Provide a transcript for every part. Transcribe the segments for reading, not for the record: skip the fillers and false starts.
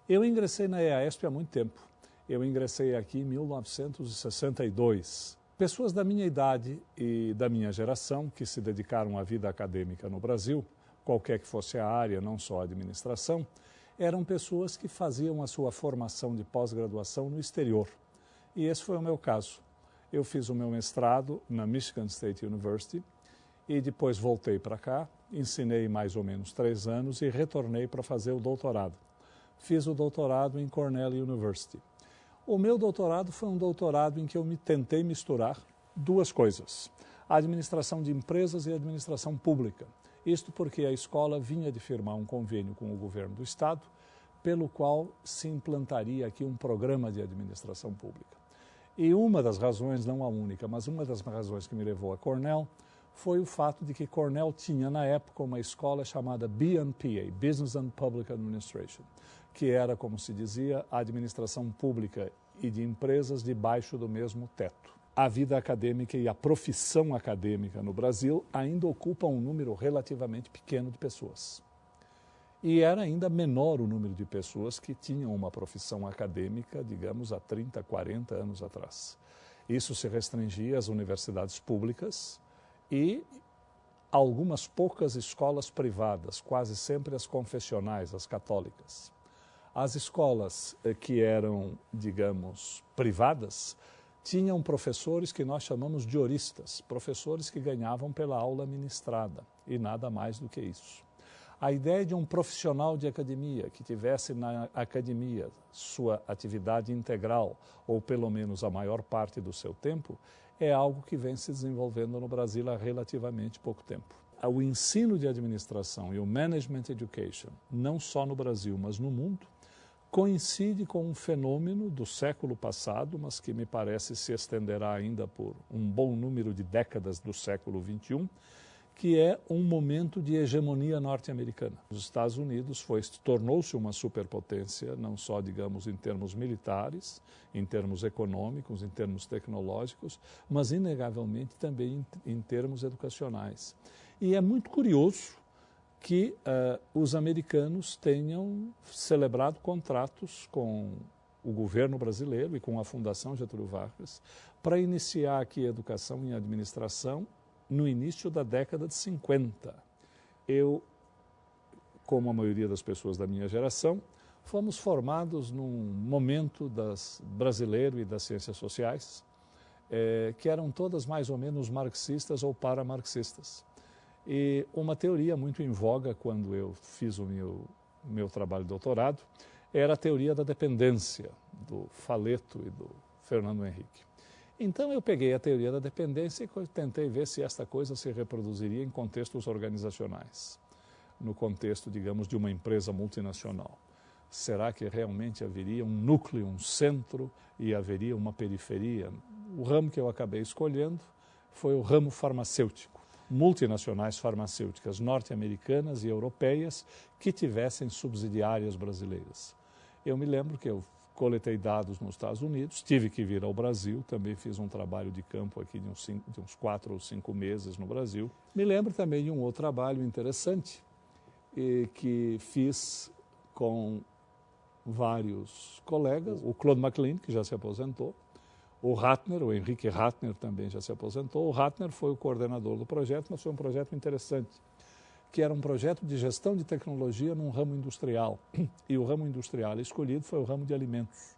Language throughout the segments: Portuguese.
Eu ingressei na EASP há muito tempo. Eu ingressei aqui em 1962. Pessoas da minha idade e da minha geração que se dedicaram à vida acadêmica no Brasil, qualquer que fosse a área, não só a administração, eram pessoas que faziam a sua formação de pós-graduação no exterior. E esse foi o meu caso. Eu fiz o meu mestrado na Michigan State University e depois voltei para cá, ensinei mais ou menos 3 anos e retornei para fazer o doutorado. Fiz o doutorado em Cornell University. O meu doutorado foi um doutorado em que eu tentei misturar 2 coisas, a administração de empresas e a administração pública. Isto porque a escola vinha de firmar um convênio com o governo do Estado, pelo qual se implantaria aqui um programa de administração pública. E uma das razões, não a única, mas uma das razões que me levou a Cornell foi o fato de que Cornell tinha na época uma escola chamada BNPA, Business and Public Administration, que era, como se dizia, a administração pública e de empresas debaixo do mesmo teto. A vida acadêmica e a profissão acadêmica no Brasil ainda ocupam um número relativamente pequeno de pessoas. E era ainda menor o número de pessoas que tinham uma profissão acadêmica, digamos, há 30, 40 anos atrás. Isso se restringia às universidades públicas e algumas poucas escolas privadas, quase sempre as confessionais, as católicas. As escolas que eram, digamos, privadas, tinham professores que nós chamamos de horistas, professores que ganhavam pela aula ministrada e nada mais do que isso. A ideia de um profissional de academia que tivesse na academia sua atividade integral, ou pelo menos a maior parte do seu tempo, é algo que vem se desenvolvendo no Brasil há relativamente pouco tempo. O ensino de administração e o Management Education, não só no Brasil, mas no mundo, coincide com um fenômeno do século passado, mas que me parece se estenderá ainda por um bom número de décadas do século XXI, que é um momento de hegemonia norte-americana. Os Estados Unidos tornou-se uma superpotência, não só, digamos, em termos militares, em termos econômicos, em termos tecnológicos, mas inegavelmente também em termos educacionais. E é muito curioso que os americanos tenham celebrado contratos com o governo brasileiro e com a Fundação Getúlio Vargas para iniciar aqui a educação em administração no início da década de 50. Eu, como a maioria das pessoas da minha geração, fomos formados num momento brasileiro e das ciências sociais, que eram todas mais ou menos marxistas ou paramarxistas. E uma teoria muito em voga quando eu fiz o meu trabalho de doutorado era a teoria da dependência, do Faleto e do Fernando Henrique. Então eu peguei a teoria da dependência e tentei ver se esta coisa se reproduziria em contextos organizacionais, no contexto, digamos, de uma empresa multinacional. Será que realmente haveria um núcleo, um centro e haveria uma periferia? O ramo que eu acabei escolhendo foi o ramo farmacêutico. Multinacionais farmacêuticas norte-americanas e europeias que tivessem subsidiárias brasileiras. Eu me lembro que eu coletei dados nos Estados Unidos, tive que vir ao Brasil, também fiz um trabalho de campo aqui de uns 4 ou 5 meses no Brasil. Me lembro também de um outro trabalho interessante que fiz com vários colegas, o Claude MacLean, que já se aposentou, o Ratner, o Henrique Ratner também já se aposentou. O Ratner foi o coordenador do projeto, mas foi um projeto interessante, que era um projeto de gestão de tecnologia num ramo industrial. E o ramo industrial escolhido foi o ramo de alimentos.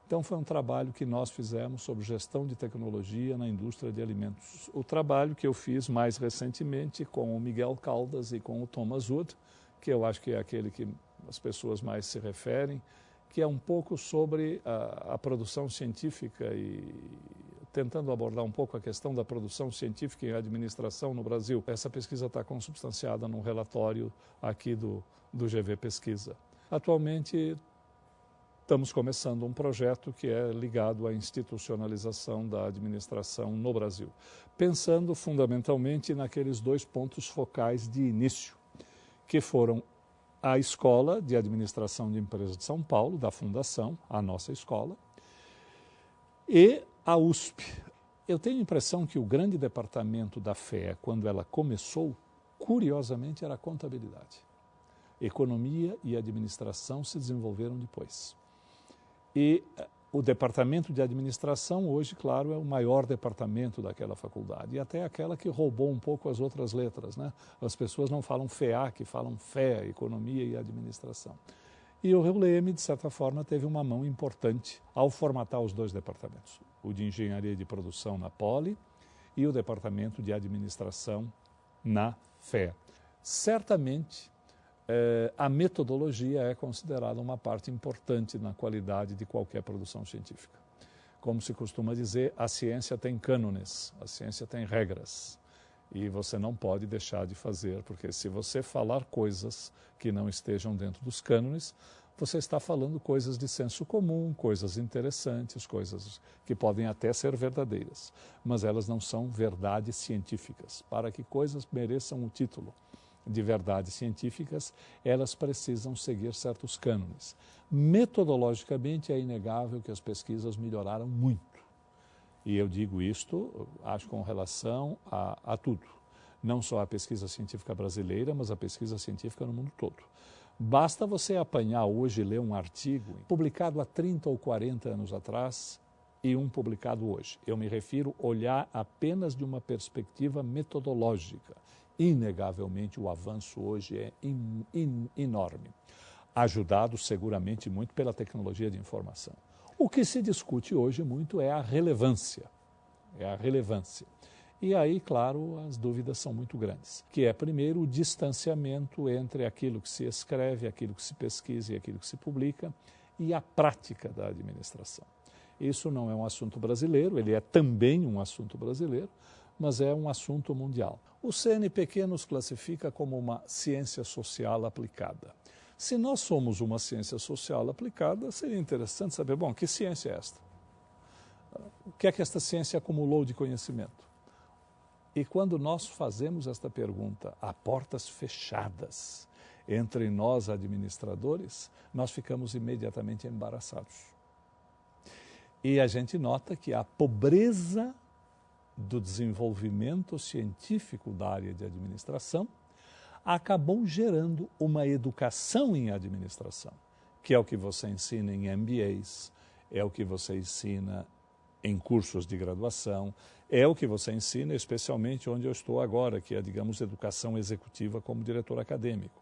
Então foi um trabalho que nós fizemos sobre gestão de tecnologia na indústria de alimentos. O trabalho que eu fiz mais recentemente com o Miguel Caldas e com o Thomas Wood, que eu acho que é aquele que as pessoas mais se referem, que é um pouco sobre a produção científica e tentando abordar um pouco a questão da produção científica e administração no Brasil. Essa pesquisa está consubstanciada num relatório aqui do GV Pesquisa. Atualmente, estamos começando um projeto que é ligado à institucionalização da administração no Brasil, pensando fundamentalmente naqueles 2 pontos focais de início, que foram a Escola de Administração de Empresas de São Paulo, da Fundação, a nossa escola, e a USP. Eu tenho a impressão que o grande departamento da FEA, quando ela começou, curiosamente era a contabilidade. Economia e administração se desenvolveram depois. E o departamento de administração hoje, claro, é o maior departamento daquela faculdade e até aquela que roubou um pouco as outras letras, né? As pessoas não falam FEAC, falam FEA, Economia e Administração. E o REULEME, de certa forma, teve uma mão importante ao formatar os dois departamentos, o de Engenharia de Produção na Poli e o departamento de Administração na FEA. Certamente, a metodologia é considerada uma parte importante na qualidade de qualquer produção científica. Como se costuma dizer, a ciência tem cânones, a ciência tem regras. E você não pode deixar de fazer, porque se você falar coisas que não estejam dentro dos cânones, você está falando coisas de senso comum, coisas interessantes, coisas que podem até ser verdadeiras, mas elas não são verdades científicas. Para que coisas mereçam o título de verdades científicas, elas precisam seguir certos cânones. Metodologicamente, é inegável que as pesquisas melhoraram muito. E eu digo isto, acho, com relação a tudo. Não só a pesquisa científica brasileira, mas a pesquisa científica no mundo todo. Basta você apanhar hoje e ler um artigo publicado há 30 ou 40 anos atrás e um publicado hoje. Eu me refiro a olhar apenas de uma perspectiva metodológica. Inegavelmente, o avanço hoje é enorme, ajudado seguramente muito pela tecnologia de informação. O que se discute hoje muito é a relevância. E aí, claro, as dúvidas são muito grandes, que é, primeiro, o distanciamento entre aquilo que se escreve, aquilo que se pesquisa e aquilo que se publica, e a prática da administração. Isso não é um assunto brasileiro, ele é também um assunto brasileiro, mas é um assunto mundial. O CNPq nos classifica como uma ciência social aplicada. Se nós somos uma ciência social aplicada, seria interessante saber, bom, que ciência é esta? O que é que esta ciência acumulou de conhecimento? E quando nós fazemos esta pergunta a portas fechadas entre nós administradores, nós ficamos imediatamente embaraçados. E a gente nota que a pobreza do desenvolvimento científico da área de administração acabou gerando uma educação em administração, que é o que você ensina em MBAs, é o que você ensina em cursos de graduação, é o que você ensina especialmente onde eu estou agora, que é, digamos, educação executiva como diretor acadêmico.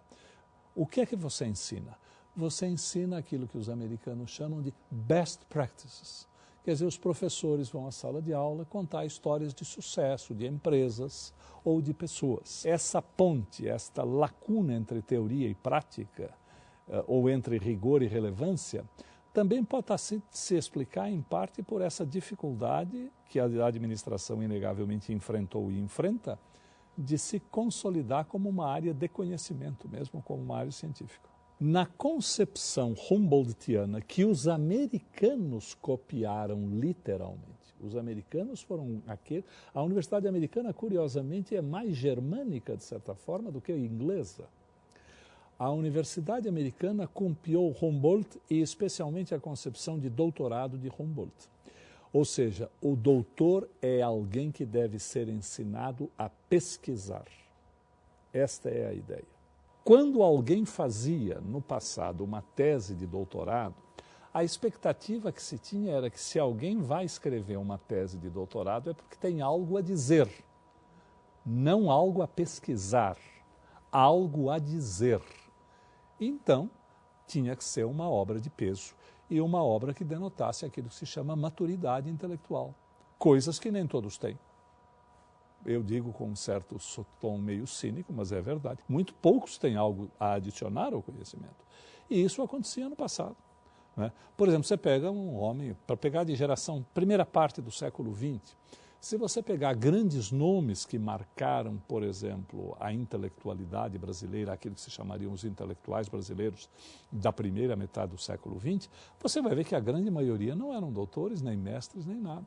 O que é que você ensina? Você ensina aquilo que os americanos chamam de best practices. Quer dizer, os professores vão à sala de aula contar histórias de sucesso, de empresas ou de pessoas. Essa ponte, esta lacuna entre teoria e prática, ou entre rigor e relevância, também pode se explicar em parte por essa dificuldade que a administração inegavelmente enfrentou e enfrenta de se consolidar como uma área de conhecimento, mesmo como uma área científica. Na concepção Humboldtiana, que os americanos copiaram literalmente, os americanos foram aqueles... A Universidade Americana, curiosamente, é mais germânica, de certa forma, do que a inglesa. A Universidade Americana copiou Humboldt e especialmente a concepção de doutorado de Humboldt. Ou seja, o doutor é alguém que deve ser ensinado a pesquisar. Esta é a ideia. Quando alguém fazia, no passado, uma tese de doutorado, a expectativa que se tinha era que se alguém vai escrever uma tese de doutorado é porque tem algo a dizer, não algo a pesquisar, algo a dizer. Então, tinha que ser uma obra de peso e uma obra que denotasse aquilo que se chama maturidade intelectual, coisas que nem todos têm. Eu digo com um certo tom meio cínico, mas é verdade. Muito poucos têm algo a adicionar ao conhecimento. E isso acontecia no passado, né? Por exemplo, você pega um homem, para pegar de geração, primeira parte do século XX, se você pegar grandes nomes que marcaram, por exemplo, a intelectualidade brasileira, aquilo que se chamariam os intelectuais brasileiros da primeira metade do século XX, você vai ver que a grande maioria não eram doutores, nem mestres, nem nada.